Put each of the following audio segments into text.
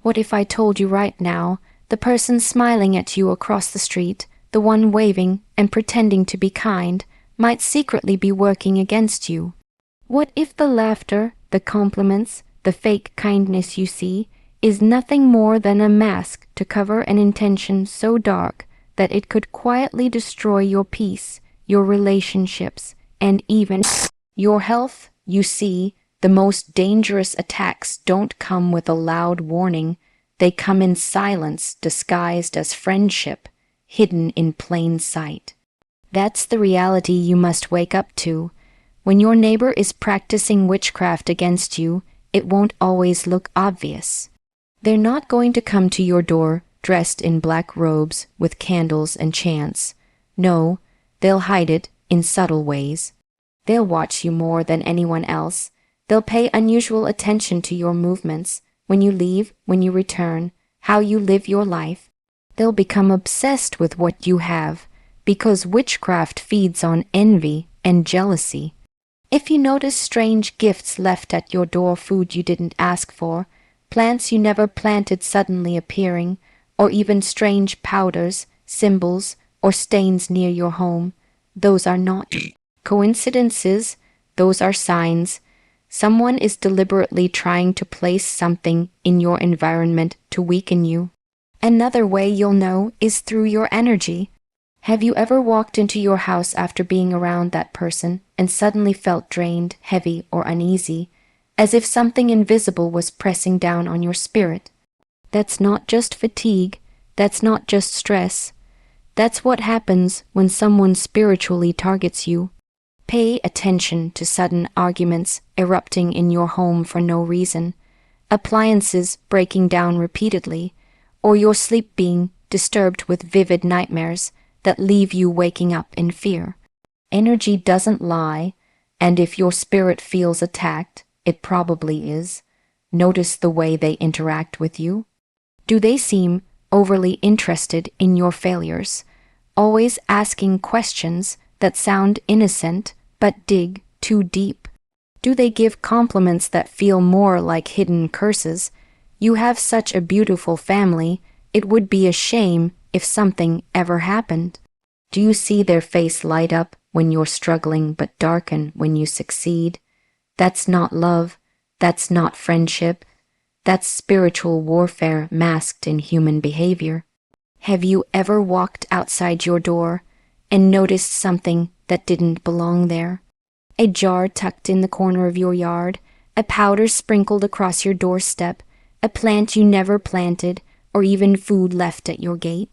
What if I told you right now, the person smiling at you across the street, the one waving and pretending to be kind, might secretly be working against you? What if the laughter, the compliments, the fake kindness you see is nothing more than a mask to cover an intention so dark that it could quietly destroy your peace, your relationships, and even your health? You see, the most dangerous attacks don't come with a loud warning. They come in silence, disguised as friendship, hidden in plain sight. That's the reality you must wake up to. When your neighbor is practicing witchcraft against you, it won't always look obvious. They're not going to come to your door dressed in black robes with candles and chants. No, they'll hide it in subtle ways. They'll watch you more than anyone else. They'll pay unusual attention to your movements, when you leave, when you return, how you live your life. They'll become obsessed with what you have, because witchcraft feeds on envy and jealousy. If you notice strange gifts left at your door, food you didn't ask for, plants you never planted suddenly appearing, or even strange powders, symbols, or stains near your home, those are not coincidences, those are signs. Someone is deliberately trying to place something in your environment to weaken you. Another way you'll know is through your energy. Have you ever walked into your house after being around that person and suddenly felt drained, heavy, or uneasy, as if something invisible was pressing down on your spirit? That's not just fatigue, that's not just stress. That's what happens when someone spiritually targets you. Pay attention to sudden arguments erupting in your home for no reason, appliances breaking down repeatedly, or your sleep being disturbed with vivid nightmares that leave you waking up in fear. Energy doesn't lie, and if your spirit feels attacked, it probably is. Notice the way they interact with you. Do they seem overly interested in your failures, always asking questions that sound innocent but dig too deep? Do they give compliments that feel more like hidden curses? You have such a beautiful family, it would be a shame if something ever happened. Do you see their face light up when you're struggling but darken when you succeed? That's not love, that's not friendship, that's spiritual warfare masked in human behavior. Have you ever walked outside your door and noticed something that didn't belong there? A jar tucked in the corner of your yard, a powder sprinkled across your doorstep, a plant you never planted, or even food left at your gate?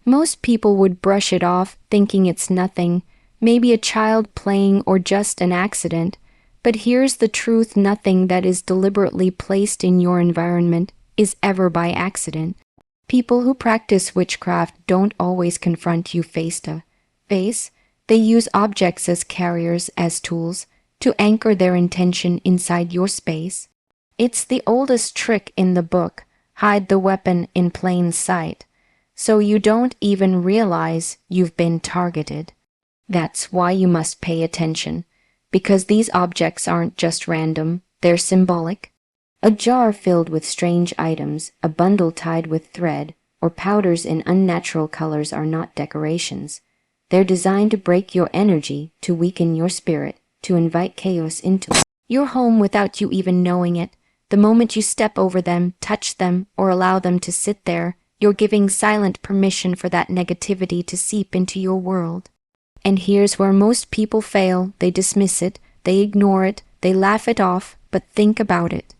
Most people would brush it off, thinking it's nothing, maybe a child playing or just an accident. But here's the truth: nothing that is deliberately placed in your environment is ever by accident. People who practice witchcraft don't always confront you face to face. They use objects as carriers, as tools, to anchor their intention inside your space. It's the oldest trick in the book: hide the weapon in plain sight, so you don't even realize you've been targeted. That's why you must pay attention, because these objects aren't just random, they're symbolic. A jar filled with strange items, a bundle tied with thread, or powders in unnatural colors are not decorations. They're designed to break your energy, to weaken your spirit, to invite chaos into your home without you even knowing it. The moment you step over them, touch them, or allow them to sit there, you're giving silent permission for that negativity to seep into your world. And here's where most people fail: they dismiss it, they ignore it, they laugh it off. But think about it.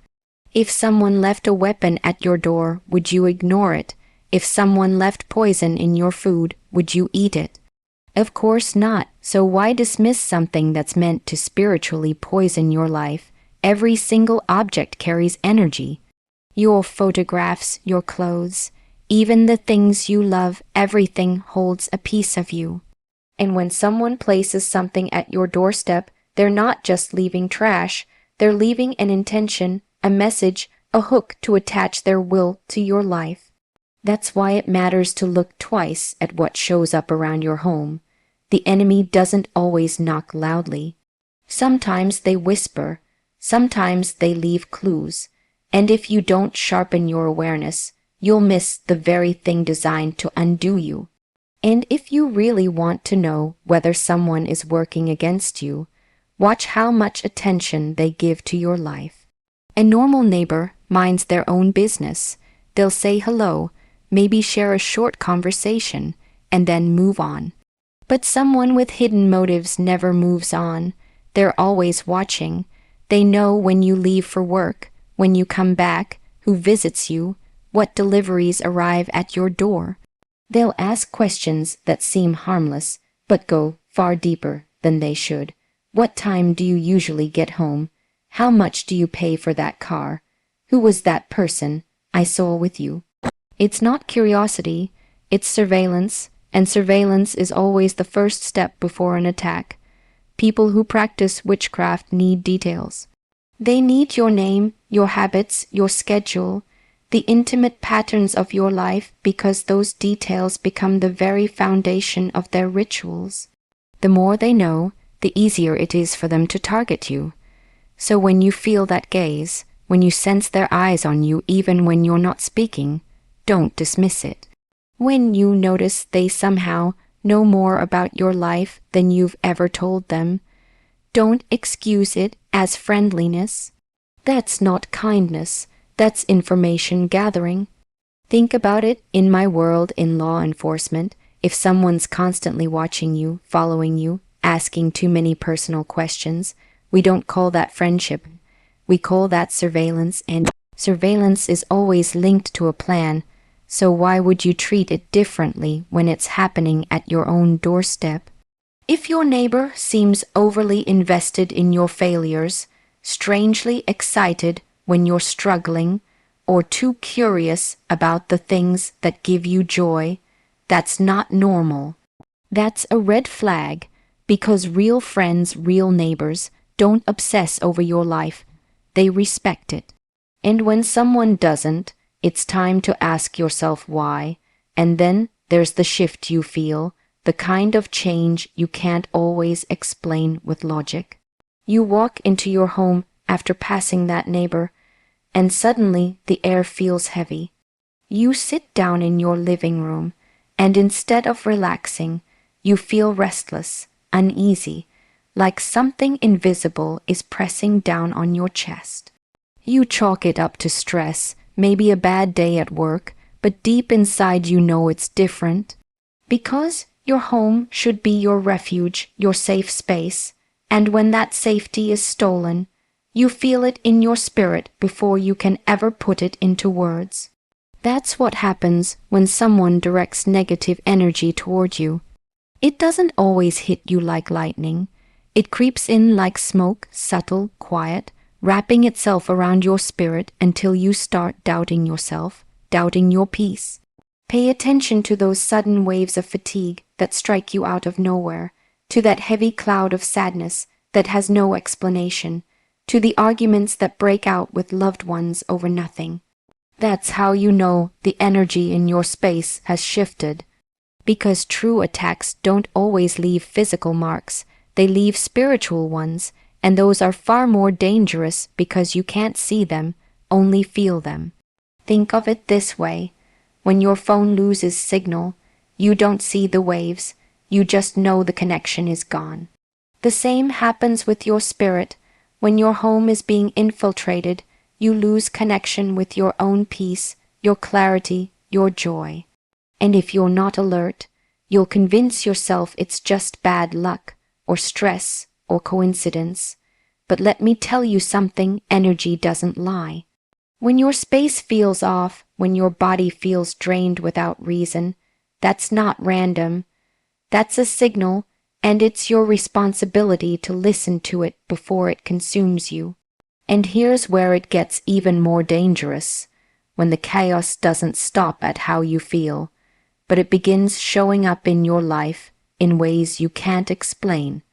If someone left a weapon at your door, would you ignore it? If someone left poison in your food, would you eat it? Of course not. So why dismiss something that's meant to spiritually poison your life? Every single object carries energy. Your photographs, your clothes, even the things you love, everything holds a piece of you. And when someone places something at your doorstep, they're not just leaving trash, they're leaving an intention, a message, a hook to attach their will to your life. That's why it matters to look twice at what shows up around your home. The enemy doesn't always knock loudly. Sometimes they whisper, sometimes they leave clues, And if you don't sharpen your awareness, you'll miss the very thing designed to undo you. And if you really want to know whether someone is working against you, watch how much attention they give to your life. A normal neighbor minds their own business. They'll say hello, maybe share a short conversation, and then move on. But someone with hidden motives never moves on. They're always watching. They know when you leave for work, when you come back, who visits you, what deliveries arrive at your door. They'll ask questions that seem harmless, but go far deeper than they should. What time do you usually get home? How much do you pay for that car? Who was that person I saw with you? It's not curiosity, it's surveillance, and surveillance is always the first step before an attack. People who practice witchcraft need details. They need your name, your habits, your schedule, the intimate patterns of your life, because those details become the very foundation of their rituals. The more they know, the easier it is for them to target you. So when you feel that gaze, when you sense their eyes on you even when you're not speaking, don't dismiss it. When you notice they somehow know more about your life than you've ever told them, don't excuse it as friendliness. That's not kindness, that's information gathering. Think about it in my world in law enforcement. If someone's constantly watching you, following you, asking too many personal questions, we don't call that friendship. We call that surveillance, and surveillance is always linked to a plan. So why would you treat it differently when it's happening at your own doorstep? If your neighbor seems overly invested in your failures, strangely excited when you're struggling, or too curious about the things that give you joy, that's not normal. That's a red flag, because real friends, real neighbors, don't obsess over your life. They respect it. And when someone doesn't, it's time to ask yourself why, and then there's the shift you feel, the kind of change you can't always explain with logic. You walk into your home after passing that neighbor, and suddenly the air feels heavy. You sit down in your living room, and instead of relaxing, you feel restless, uneasy, like something invisible is pressing down on your chest. You chalk it up to stress, maybe a bad day at work, but deep inside you know it's different. Because your home should be your refuge, your safe space, and when that safety is stolen, you feel it in your spirit before you can ever put it into words. That's what happens when someone directs negative energy toward you. It doesn't always hit you like lightning. It creeps in like smoke, subtle, quiet, wrapping itself around your spirit until you start doubting yourself, doubting your peace. Pay attention to those sudden waves of fatigue that strike you out of nowhere, to that heavy cloud of sadness that has no explanation, to the arguments that break out with loved ones over nothing. That's how you know the energy in your space has shifted. Because true attacks don't always leave physical marks, they leave spiritual ones, and those are far more dangerous because you can't see them, only feel them. Think of it this way. When your phone loses signal, you don't see the waves, you just know the connection is gone. The same happens with your spirit. When your home is being infiltrated, you lose connection with your own peace, your clarity, your joy. And if you're not alert, you'll convince yourself it's just bad luck, or stress, or coincidence. But let me tell you something, energy doesn't lie. When your space feels off, when your body feels drained without reason, that's not random. That's a signal, and it's your responsibility to listen to it before it consumes you. And here's where it gets even more dangerous, when the chaos doesn't stop at how you feel, but it begins showing up in your life in ways you can't explain.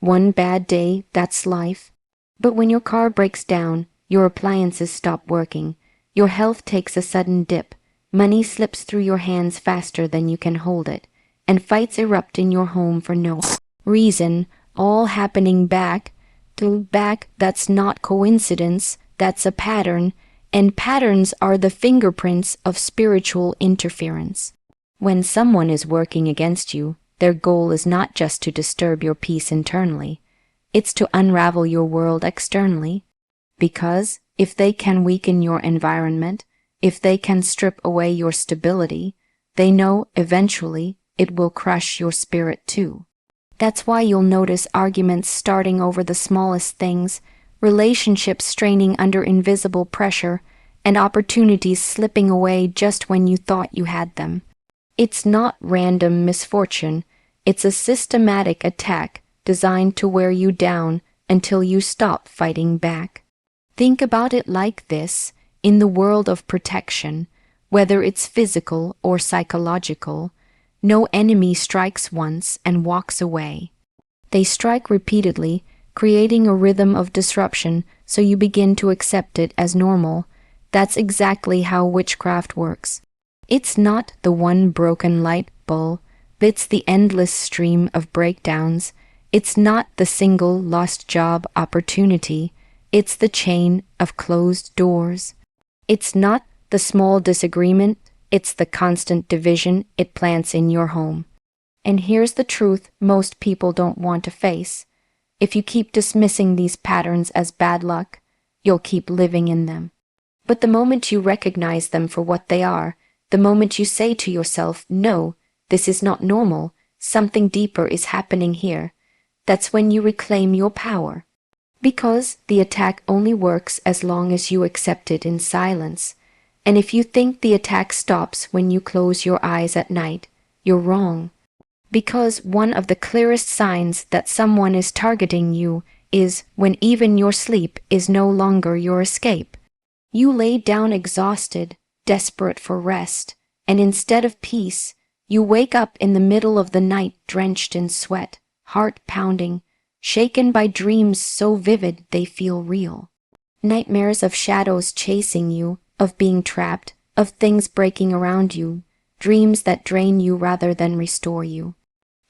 One bad day, that's life. But when your car breaks down, your appliances stop working, your health takes a sudden dip, money slips through your hands faster than you can hold it, and fights erupt in your home for no reason, all happening back to back. That's not coincidence, that's a pattern, And patterns are the fingerprints of spiritual interference. When someone is working against you, their goal is not just to disturb your peace internally, it's to unravel your world externally. Because if they can weaken your environment, if they can strip away your stability, they know eventually it will crush your spirit too. That's why you'll notice arguments starting over the smallest things, relationships straining under invisible pressure, and opportunities slipping away just when you thought you had them. It's not random misfortune, it's a systematic attack designed to wear you down until you stop fighting back. Think about it like this: in the world of protection, whether it's physical or psychological, no enemy strikes once and walks away. They strike repeatedly, creating a rhythm of disruption so you begin to accept it as normal. That's exactly how witchcraft works. It's not the one broken light bulb, it's the endless stream of breakdowns. It's not the single lost job opportunity, it's the chain of closed doors. It's not the small disagreement, it's the constant division it plants in your home. And here's the truth most people don't want to face. If you keep dismissing these patterns as bad luck, you'll keep living in them. But the moment you recognize them for what they are, the moment you say to yourself, "No, this is not normal, something deeper is happening here," that's when you reclaim your power. Because the attack only works as long as you accept it in silence. And if you think the attack stops when you close your eyes at night, you're wrong. Because one of the clearest signs that someone is targeting you is when even your sleep is no longer your escape. You lay down exhausted, desperate for rest, and instead of peace, you wake up in the middle of the night drenched in sweat, heart pounding, shaken by dreams so vivid they feel real. Nightmares of shadows chasing you, of being trapped, of things breaking around you, dreams that drain you rather than restore you.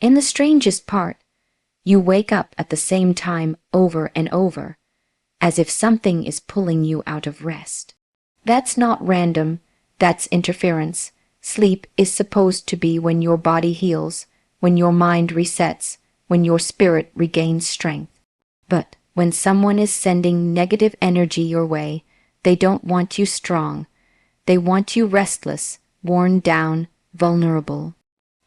And the strangest part, you wake up at the same time over and over, as if something is pulling you out of rest. That's not random, that's interference. Sleep is supposed to be when your body heals, when your mind resets, when your spirit regains strength. But when someone is sending negative energy your way, they don't want you strong. They want you restless, worn down, vulnerable.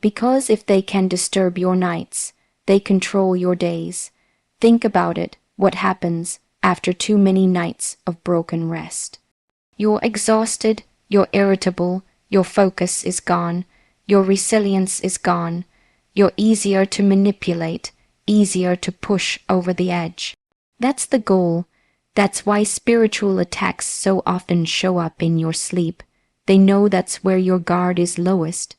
Because if they can disturb your nights, they control your days. Think about it, what happens after too many nights of broken rest. You're exhausted, you're irritable, your focus is gone, your resilience is gone, you're easier to manipulate, easier to push over the edge. That's the goal. That's why spiritual attacks so often show up in your sleep. They know that's where your guard is lowest.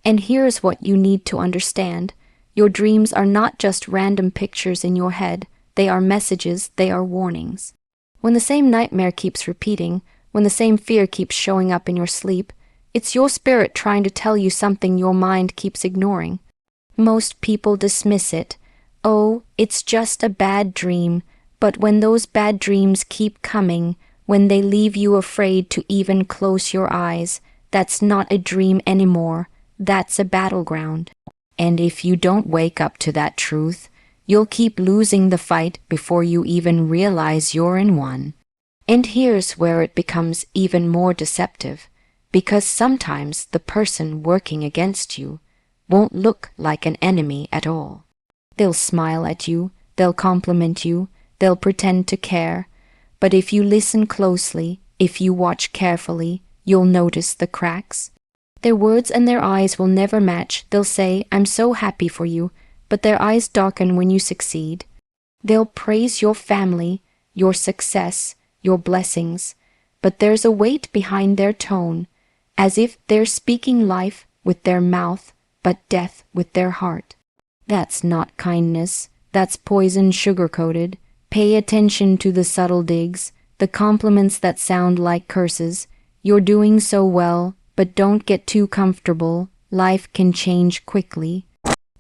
And here's what you need to understand. Your dreams are not just random pictures in your head. They are messages, they are warnings. When the same nightmare keeps repeating, when the same fear keeps showing up in your sleep, it's your spirit trying to tell you something your mind keeps ignoring. Most people dismiss it. Oh, it's just a bad dream. But when those bad dreams keep coming, when they leave you afraid to even close your eyes, that's not a dream anymore. That's a battleground. And if you don't wake up to that truth, you'll keep losing the fight before you even realize you're in one. And here's where it becomes even more deceptive, because sometimes the person working against you won't look like an enemy at all. They'll smile at you, they'll compliment you, they'll pretend to care, but if you listen closely, if you watch carefully, you'll notice the cracks. Their words and their eyes will never match. They'll say, "I'm so happy for you," but their eyes darken when you succeed. They'll praise your family, your success, your blessings, but there's a weight behind their tone, as if they're speaking life with their mouth, but death with their heart. That's not kindness, that's poison sugar-coated. Pay attention to the subtle digs, the compliments that sound like curses. You're doing so well, but don't get too comfortable. Life can change quickly.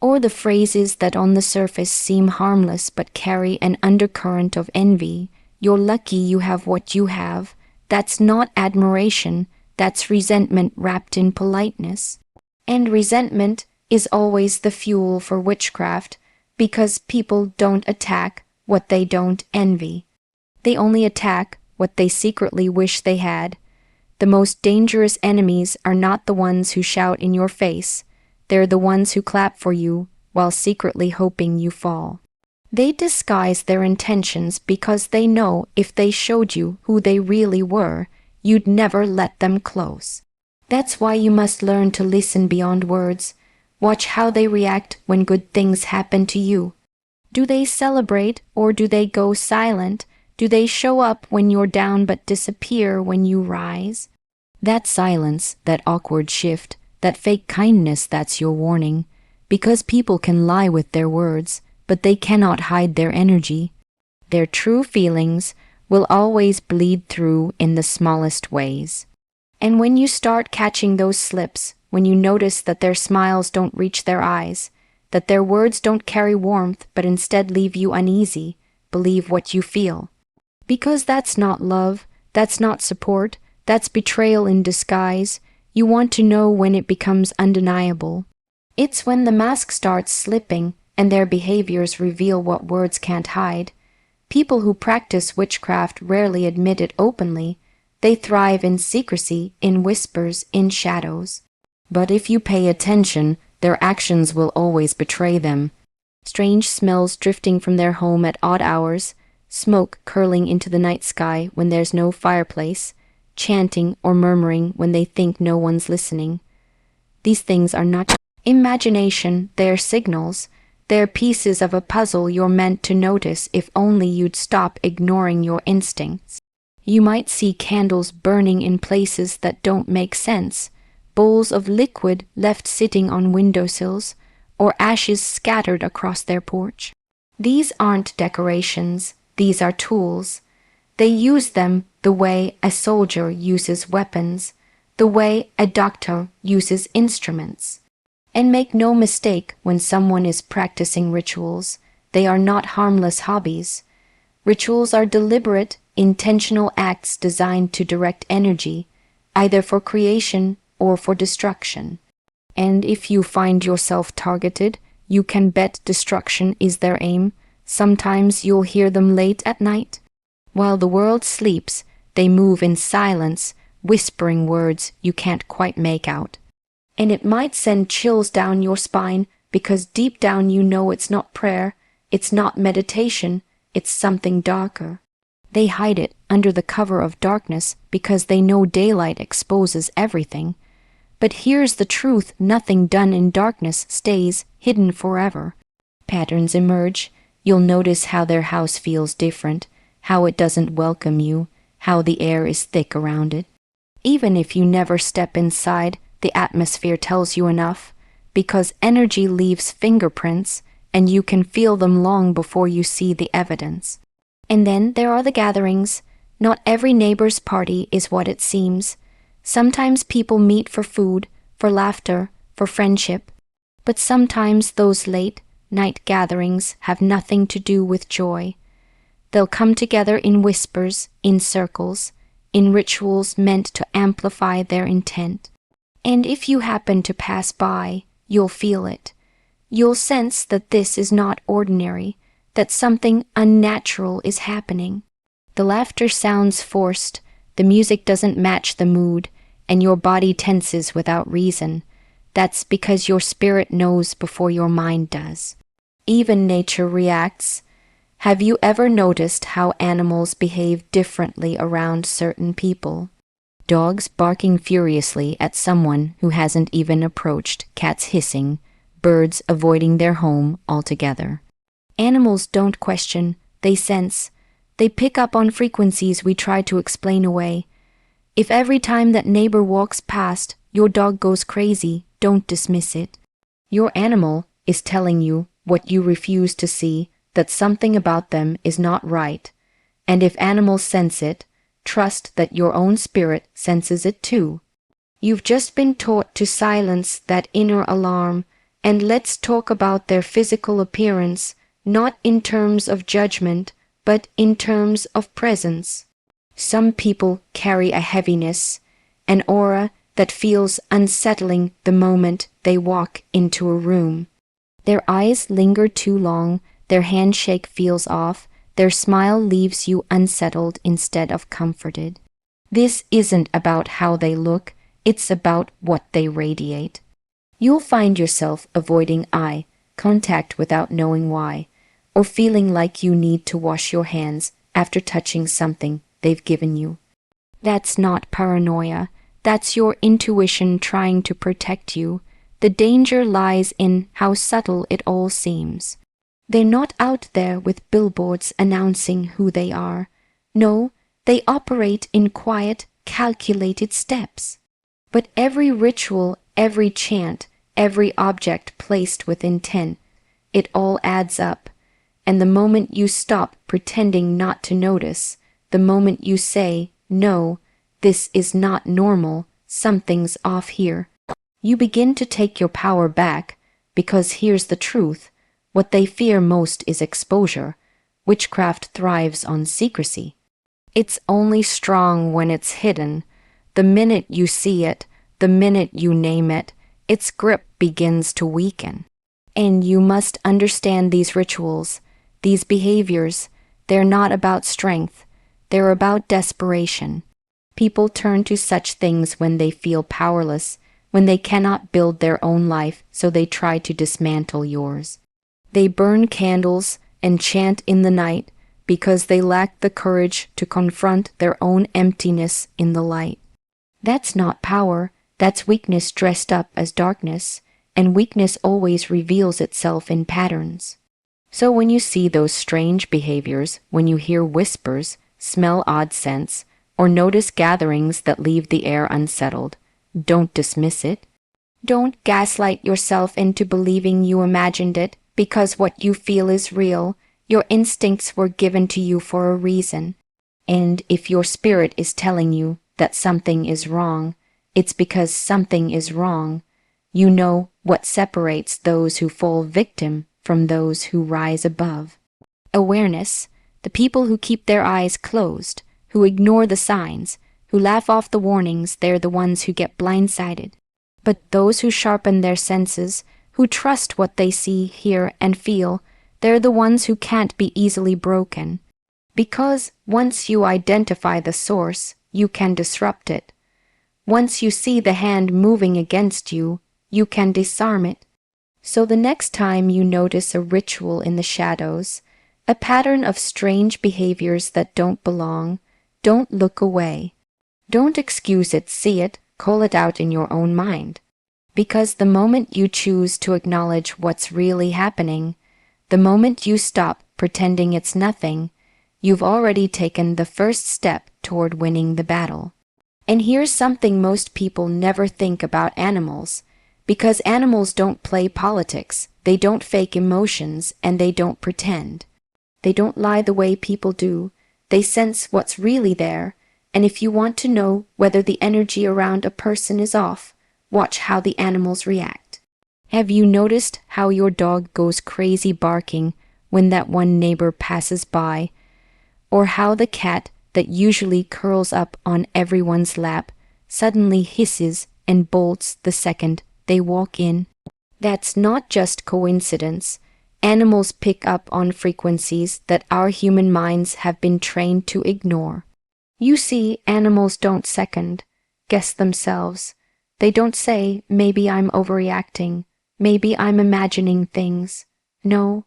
Or the phrases that on the surface seem harmless but carry an undercurrent of envy. You're lucky you have what you have. That's not admiration, that's resentment wrapped in politeness. And resentment is always the fuel for witchcraft, because people don't attack what they don't envy. They only attack what they secretly wish they had. The most dangerous enemies are not the ones who shout in your face. They're the ones who clap for you while secretly hoping you fall. They disguise their intentions because they know if they showed you who they really were, you'd never let them close. That's why you must learn to listen beyond words. Watch how they react when good things happen to you. Do they celebrate or do they go silent? Do they show up when you're down but disappear when you rise? That silence, that awkward shift, that fake kindness, that's your warning. Because people can lie with their words, but they cannot hide their energy. Their true feelings will always bleed through in the smallest ways. And when you start catching those slips, when you notice that their smiles don't reach their eyes, that their words don't carry warmth but instead leave you uneasy, believe what you feel. Because that's not love, that's not support, that's betrayal in disguise. You want to know when it becomes undeniable. It's when the mask starts slipping and their behaviors reveal what words can't hide. People who practice witchcraft rarely admit it openly. They thrive in secrecy, in whispers, in shadows. But if you pay attention, their actions will always betray them. Strange smells drifting from their home at odd hours, smoke curling into the night sky when there's no fireplace, chanting or murmuring when they think no one's listening. These things are not imagination, they're signals. They're pieces of a puzzle you're meant to notice if only you'd stop ignoring your instincts. You might see candles burning in places that don't make sense, bowls of liquid left sitting on windowsills, or ashes scattered across their porch. These aren't decorations, these are tools. They use them the way a soldier uses weapons, the way a doctor uses instruments. And make no mistake, when someone is practicing rituals, they are not harmless hobbies. Rituals are deliberate, intentional acts designed to direct energy, either for creation or for destruction. And if you find yourself targeted, you can bet destruction is their aim. Sometimes you'll hear them late at night. While the world sleeps, they move in silence, whispering words you can't quite make out. And it might send chills down your spine because deep down you know it's not prayer, it's not meditation, it's something darker. They hide it under the cover of darkness because they know daylight exposes everything. But here's the truth: nothing done in darkness stays hidden forever. Patterns emerge. You'll notice how their house feels different, how it doesn't welcome you, how the air is thick around it. Even if you never step inside, the atmosphere tells you enough, because energy leaves fingerprints, and you can feel them long before you see the evidence. And then there are the gatherings. Not every neighbor's party is what it seems. Sometimes people meet for food, for laughter, for friendship. But sometimes those late night gatherings have nothing to do with joy. They'll come together in whispers, in circles, in rituals meant to amplify their intent. And if you happen to pass by, you'll feel it. You'll sense that this is not ordinary, that something unnatural is happening. The laughter sounds forced, the music doesn't match the mood, and your body tenses without reason. That's because your spirit knows before your mind does. Even nature reacts. Have you ever noticed how animals behave differently around certain people? Dogs barking furiously at someone who hasn't even approached, cats hissing, birds avoiding their home altogether. Animals don't question, they sense. They pick up on frequencies we try to explain away. If every time that neighbor walks past, your dog goes crazy, don't dismiss it. Your animal is telling you what you refuse to see, that something about them is not right. And if animals sense it, trust that your own spirit senses it too. You've just been taught to silence that inner alarm, and let's talk about their physical appearance, not in terms of judgment, but in terms of presence. Some people carry a heaviness, an aura that feels unsettling the moment they walk into a room. Their eyes linger too long, their handshake feels off, their smile leaves you unsettled instead of comforted. This isn't about how they look, it's about what they radiate. You'll find yourself avoiding eye contact without knowing why, or feeling like you need to wash your hands after touching something they've given you. That's not paranoia, that's your intuition trying to protect you. The danger lies in how subtle it all seems. They're not out there with billboards announcing who they are. No, they operate in quiet, calculated steps. But every ritual, every chant, every object placed with intent, it all adds up. And the moment you stop pretending not to notice, the moment you say, no, this is not normal, something's off here, you begin to take your power back, because here's the truth. What they fear most is exposure. Witchcraft thrives on secrecy. It's only strong when it's hidden. The minute you see it, the minute you name it, its grip begins to weaken. And you must understand these rituals, these behaviors. They're not about strength. They're about desperation. People turn to such things when they feel powerless, when they cannot build their own life, so they try to dismantle yours. They burn candles and chant in the night because they lack the courage to confront their own emptiness in the light. That's not power, that's weakness dressed up as darkness, and weakness always reveals itself in patterns. So when you see those strange behaviors, when you hear whispers, smell odd scents, or notice gatherings that leave the air unsettled, don't dismiss it. Don't gaslight yourself into believing you imagined it, because what you feel is real. Your instincts were given to you for a reason. And if your spirit is telling you that something is wrong, it's because something is wrong. You know what separates those who fall victim from those who rise above. Awareness, the people who keep their eyes closed, who ignore the signs, who laugh off the warnings, they're the ones who get blindsided. But those who sharpen their senses, who trust what they see, hear, and feel, they're the ones who can't be easily broken. Because once you identify the source, you can disrupt it. Once you see the hand moving against you, you can disarm it. So the next time you notice a ritual in the shadows, a pattern of strange behaviors that don't belong, don't look away. Don't excuse it, see it, call it out in your own mind. Because the moment you choose to acknowledge what's really happening, the moment you stop pretending it's nothing, you've already taken the first step toward winning the battle. And here's something most people never think about animals. Because animals don't play politics, they don't fake emotions, and they don't pretend. They don't lie the way people do. They sense what's really there. And if you want to know whether the energy around a person is off, watch how the animals react. Have you noticed how your dog goes crazy barking when that one neighbor passes by? Or how the cat that usually curls up on everyone's lap suddenly hisses and bolts the second they walk in? That's not just coincidence. Animals pick up on frequencies that our human minds have been trained to ignore. You see, animals don't second guess themselves. They don't say, maybe I'm overreacting, maybe I'm imagining things. No,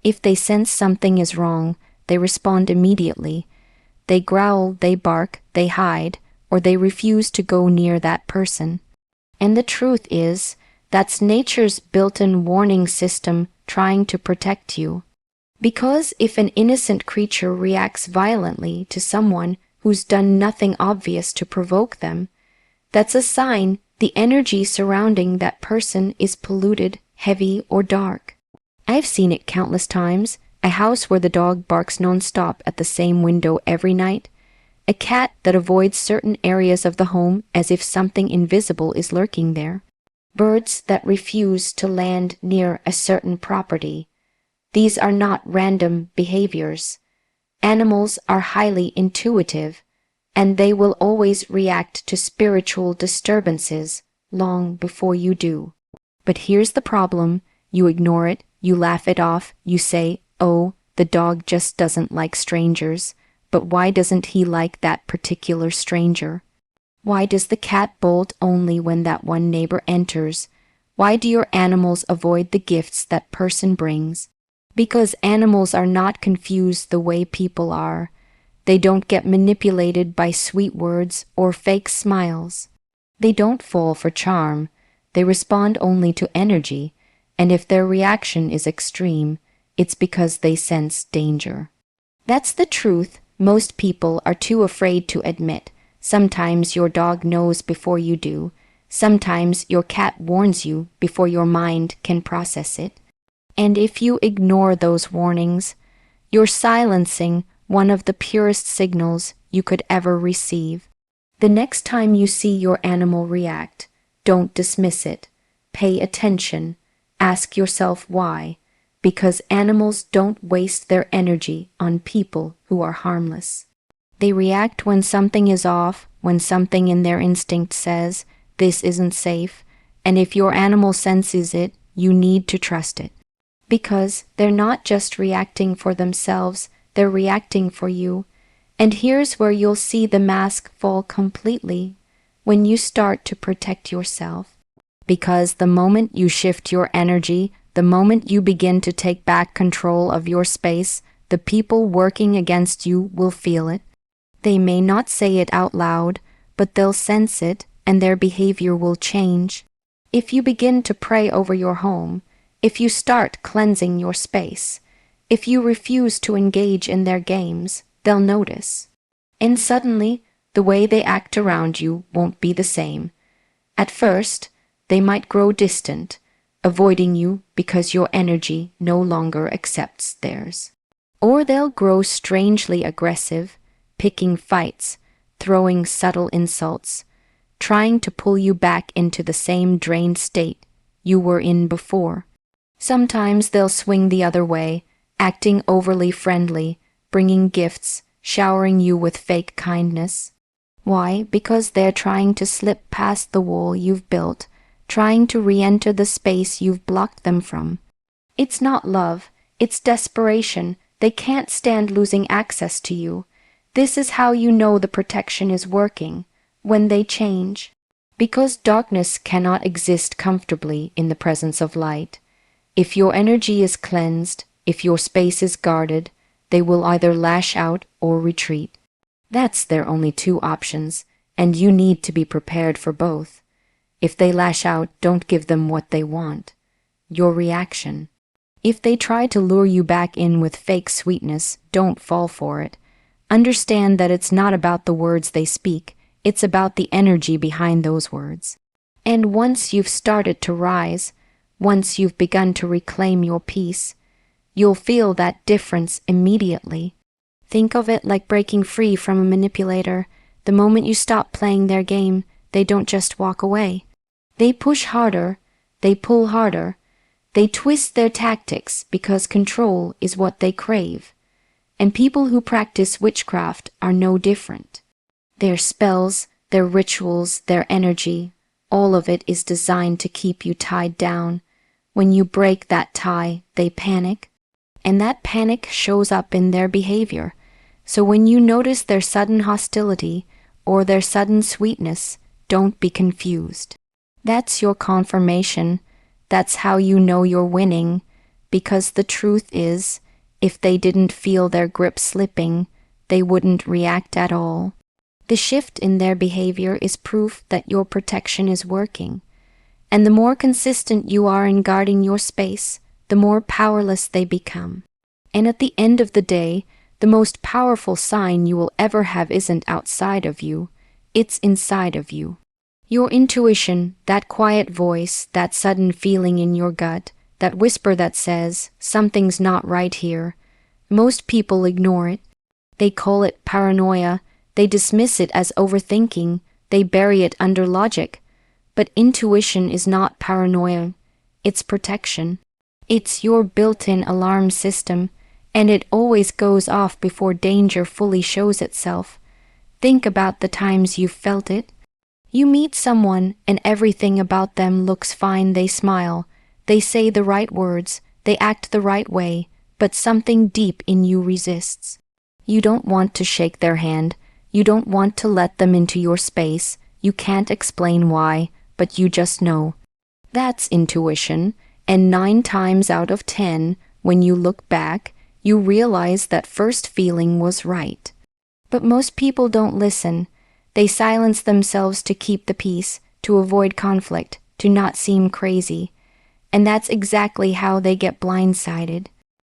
if they sense something is wrong, they respond immediately. They growl, they bark, they hide, or they refuse to go near that person. And the truth is, that's nature's built-in warning system trying to protect you. Because if an innocent creature reacts violently to someone who's done nothing obvious to provoke them, that's a sign the energy surrounding that person is polluted, heavy, or dark. I've seen it countless times. A house where the dog barks non-stop at the same window every night. A cat that avoids certain areas of the home as if something invisible is lurking there. Birds that refuse to land near a certain property. These are not random behaviors. Animals are highly intuitive. and they will always react to spiritual disturbances long before you do. But here's the problem. You ignore it, you laugh it off, you say, "Oh, the dog just doesn't like strangers." But why doesn't he like that particular stranger? Why does the cat bolt only when that one neighbor enters? Why do your animals avoid the gifts that person brings? Because animals are not confused the way people are. They don't get manipulated by sweet words or fake smiles. They don't fall for charm. They respond only to energy, and if their reaction is extreme, it's because they sense danger. That's the truth most people are too afraid to admit. Sometimes your dog knows before you do. Sometimes your cat warns you before your mind can process it. And if you ignore those warnings, you're silencing one of the purest signals you could ever receive. The next time you see your animal react, don't dismiss it. Pay attention. Ask yourself why. Because animals don't waste their energy on people who are harmless. They react when something is off, when something in their instinct says, "This isn't safe," and if your animal senses it, you need to trust it. Because they're not just reacting for themselves, they're reacting for you. And here's where you'll see the mask fall completely, when you start to protect yourself. Because the moment you shift your energy, the moment you begin to take back control of your space, the people working against you will feel it. They may not say it out loud, but they'll sense it, and their behavior will change. If you begin to pray over your home, if you start cleansing your space, if you refuse to engage in their games, they'll notice. And suddenly, the way they act around you won't be the same. At first, they might grow distant, avoiding you because your energy no longer accepts theirs. Or they'll grow strangely aggressive, picking fights, throwing subtle insults, trying to pull you back into the same drained state you were in before. Sometimes they'll swing the other way, acting overly friendly, bringing gifts, showering you with fake kindness. Why? Because they're trying to slip past the wall you've built, trying to re-enter the space you've blocked them from. It's not love, it's desperation. They can't stand losing access to you. This is how you know the protection is working, when they change. Because darkness cannot exist comfortably in the presence of light. If your energy is cleansed, if your space is guarded, they will either lash out or retreat. That's their only two options, and you need to be prepared for both. If they lash out, don't give them what they want, your reaction. If they try to lure you back in with fake sweetness, don't fall for it. Understand that it's not about the words they speak, it's about the energy behind those words. And once you've started to rise, once you've begun to reclaim your peace, you'll feel that difference immediately. Think of it like breaking free from a manipulator. The moment you stop playing their game, they don't just walk away. They push harder, they pull harder, they twist their tactics because control is what they crave. And people who practice witchcraft are no different. Their spells, their rituals, their energy, all of it is designed to keep you tied down. When you break that tie, they panic. And that panic shows up in their behavior. So when you notice their sudden hostility or their sudden sweetness, don't be confused. That's your confirmation. That's how you know you're winning. Because the truth is, if they didn't feel their grip slipping, they wouldn't react at all. The shift in their behavior is proof that your protection is working. And the more consistent you are in guarding your space, the more powerless they become. And at the end of the day, the most powerful sign you will ever have isn't outside of you, it's inside of you. Your intuition, that quiet voice, that sudden feeling in your gut, that whisper that says, something's not right here. Most people ignore it. They call it paranoia. They dismiss it as overthinking. They bury it under logic. But intuition is not paranoia. It's protection. It's your built-in alarm system, and it always goes off before danger fully shows itself. Think about the times you've felt it. You meet someone and everything about them looks fine. They smile, they say the right words, they act the right way, but something deep in you resists. You don't want to shake their hand. You don't want to let them into your space. You can't explain why, but you just know. That's intuition, and 9 times out of 10, when you look back, you realize that first feeling was right. But most people don't listen. They silence themselves to keep the peace, to avoid conflict, to not seem crazy. And that's exactly how they get blindsided.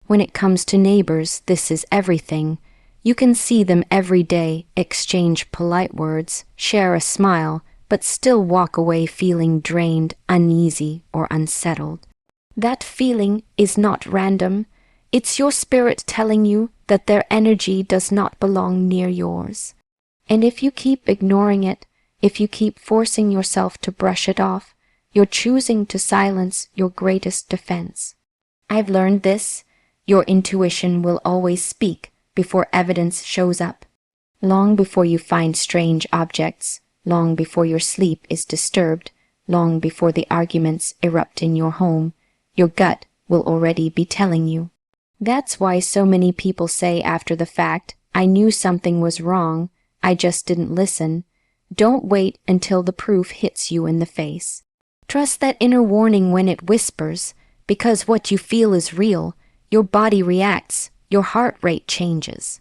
When it comes to neighbors, this is everything. You can see them every day, exchange polite words, share a smile, but still walk away feeling drained, uneasy, or unsettled. That feeling is not random. It's your spirit telling you that their energy does not belong near yours. And if you keep ignoring it, if you keep forcing yourself to brush it off, you're choosing to silence your greatest defense. I've learned this. Your intuition will always speak before evidence shows up. Long before you find strange objects, long before your sleep is disturbed, long before the arguments erupt in your home, your gut will already be telling you. That's why so many people say after the fact, I knew something was wrong, I just didn't listen. Don't wait until the proof hits you in the face. Trust that inner warning when it whispers, because what you feel is real. Your body reacts, your heart rate changes.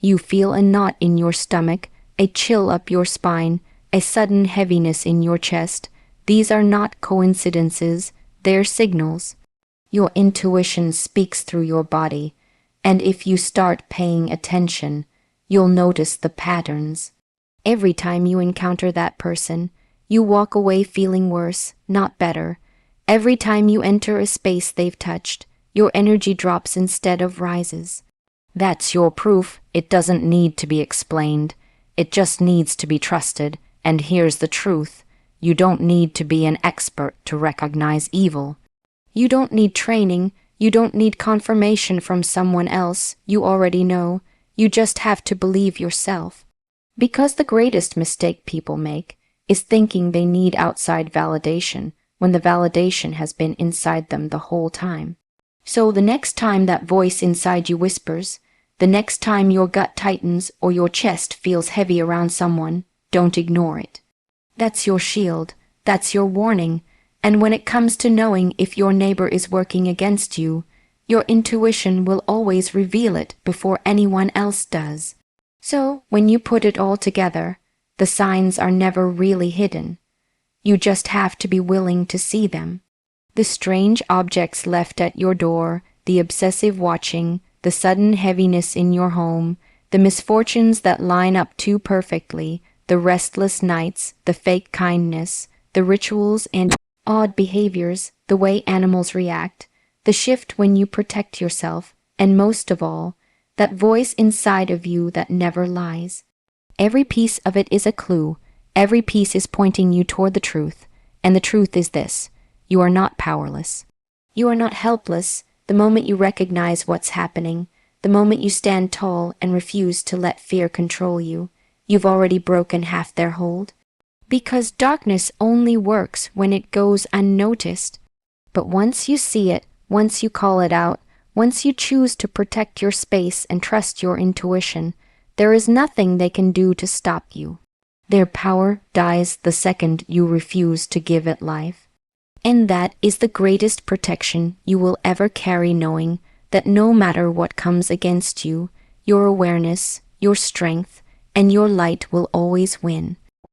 You feel a knot in your stomach, a chill up your spine, a sudden heaviness in your chest. These are not coincidences, they're signals. Your intuition speaks through your body, and if you start paying attention, you'll notice the patterns. Every time you encounter that person, you walk away feeling worse, not better. Every time you enter a space they've touched, your energy drops instead of rises. That's your proof. It doesn't need to be explained. It just needs to be trusted. And here's the truth. You don't need to be an expert to recognize evil. You don't need training. You don't need confirmation from someone else. You already know. You just have to believe yourself. Because the greatest mistake people make is thinking they need outside validation when the validation has been inside them the whole time. So the next time that voice inside you whispers, the next time your gut tightens or your chest feels heavy around someone, don't ignore it. That's your shield. That's your warning. And when it comes to knowing if your neighbor is working against you, your intuition will always reveal it before anyone else does. So, when you put it all together, the signs are never really hidden. You just have to be willing to see them. The strange objects left at your door, the obsessive watching, the sudden heaviness in your home, the misfortunes that line up too perfectly, the restless nights, the fake kindness, the rituals and odd behaviors, the way animals react, the shift when you protect yourself, and most of all, that voice inside of you that never lies. Every piece of it is a clue. Every piece is pointing you toward the truth. And the truth is this: you are not powerless. You are not helpless the moment you recognize what's happening, the moment you stand tall and refuse to let fear control you. You've already broken half their hold. Because darkness only works when it goes unnoticed. But once you see it, once you call it out, once you choose to protect your space and trust your intuition, there is nothing they can do to stop you. Their power dies the second you refuse to give it life. And that is the greatest protection you will ever carry, knowing that no matter what comes against you, your awareness, your strength, and your light will always win.